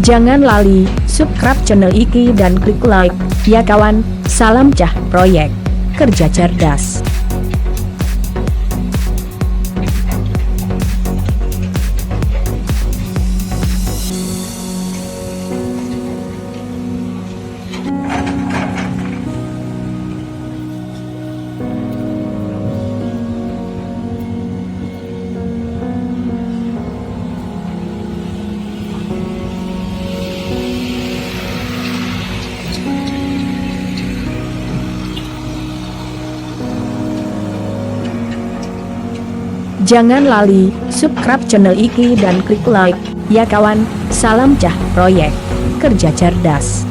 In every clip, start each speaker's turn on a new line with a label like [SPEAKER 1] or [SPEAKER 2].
[SPEAKER 1] Jangan lali, subscribe channel iki dan klik like, ya kawan. Salam Cah Proyek, kerja cerdas. Jangan lali, subscribe channel iki dan klik like, ya kawan. Salam Cah Proyek, kerja cerdas.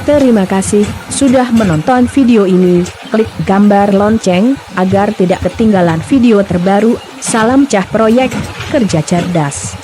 [SPEAKER 1] Terima kasih sudah menonton video ini. Klik gambar lonceng agar tidak ketinggalan video terbaru. Salam Cah Proyek, kerja cerdas.